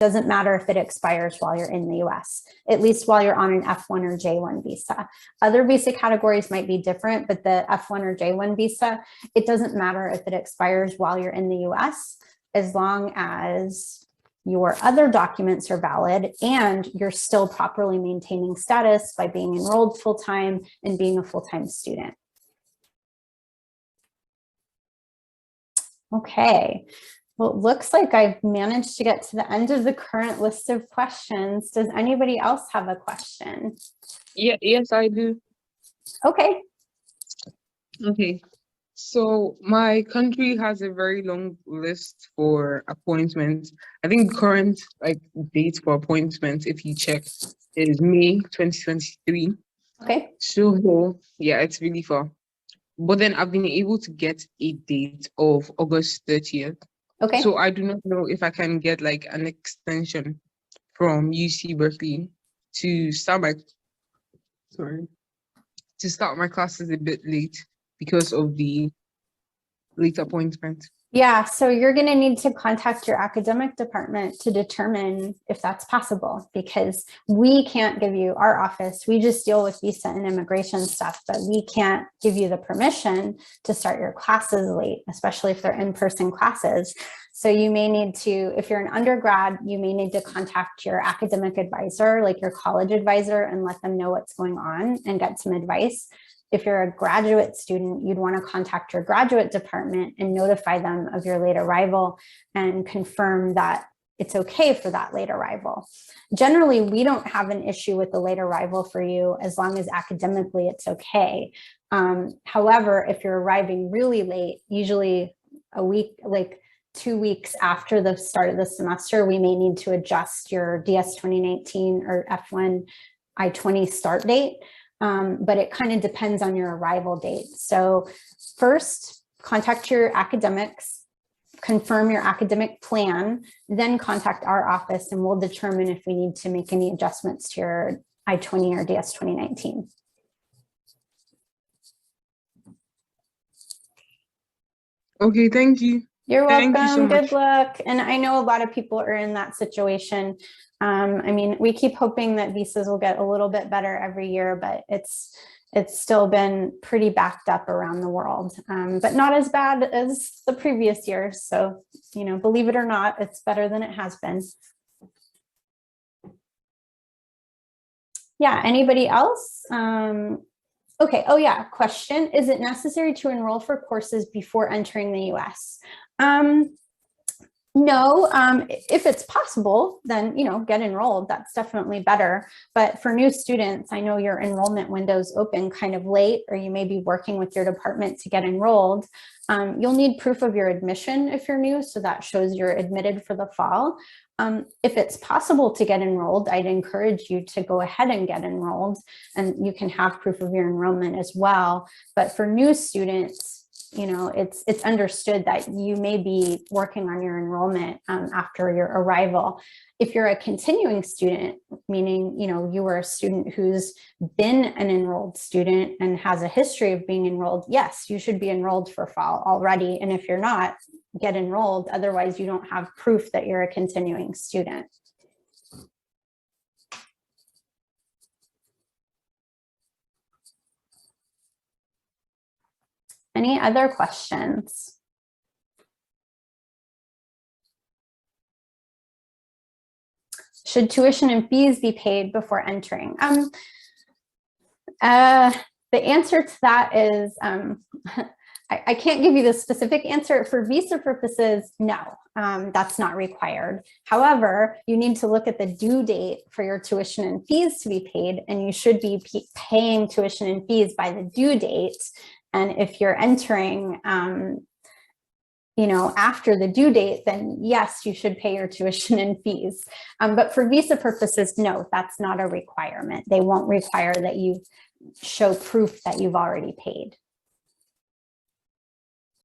Doesn't matter if it expires while you're in the US, at least while you're on an F1 or J1 visa. Other visa categories might be different, but the F1 or J1 visa, it doesn't matter if it expires while you're in the US, as long as your other documents are valid and you're still properly maintaining status by being enrolled full-time and being a full-time student. Okay, well, it looks like I've managed to get to the end of the current list of questions. Does anybody else have a question? Yes, I do. Okay. Okay. So my country has a very long list for appointments. I think current date for appointments, if you check, is May 2023. Okay. So yeah, it's really far. But then I've been able to get a date of August 30th. Okay. So I do not know if I can get an extension from UC Berkeley to start my classes a bit late because of the late appointment. Yeah, so you're going to need to contact your academic department to determine if that's possible, because we can't give you, our office, we just deal with visa and immigration stuff, but we can't give you the permission to start your classes late, especially if they're in-person classes. So you may need to, if you're an undergrad, you may need to contact your academic advisor, like your college advisor, and let them know what's going on and get some advice. If you're a graduate student, you'd want to contact your graduate department and notify them of your late arrival and confirm that it's okay for that late arrival. Generally, we don't have an issue with the late arrival for you as long as academically it's okay. However, if you're arriving really late, usually a week, 2 weeks after the start of the semester, we may need to adjust your DS 2019 or F1 I-20 start date. But it kind of depends on your arrival date. So first, contact your academics, confirm your academic plan, then contact our office and we'll determine if we need to make any adjustments to your I-20 or DS 2019. Okay, thank you. You're welcome. Thank you so much. Good luck. And I know a lot of people are in that situation. I mean, we keep hoping that visas will get a little bit better every year, but it's still been pretty backed up around the world, but not as bad as the previous years. So, you know, believe it or not, it's better than it has been. Yeah, anybody else? Okay, oh yeah, question. Is it necessary to enroll for courses before entering the US? No, if it's possible, then, you know, get enrolled. That's definitely better. But for new students, I know your enrollment windows open kind of late, or you may be working with your department to get enrolled. You'll need proof of your admission if you're new, so that shows you're admitted for the fall. If it's possible to get enrolled, I'd encourage you to go ahead and get enrolled, and you can have proof of your enrollment as well. But for new students, you know, it's understood that you may be working on your enrollment after your arrival. If you're a continuing student, meaning, you know, you were a student who's been an enrolled student and has a history of being enrolled, yes, you should be enrolled for fall already. And if you're not, get enrolled. Otherwise, you don't have proof that you're a continuing student. Any other questions? Should tuition and fees be paid before entering? The answer to that is, I can't give you the specific answer. For visa purposes, no, that's not required. However, you need to look at the due date for your tuition and fees to be paid, and you should be paying tuition and fees by the due date. And if you're entering, you know, after the due date, then yes, you should pay your tuition and fees. But for visa purposes, no, that's not a requirement. They won't require that you show proof that you've already paid.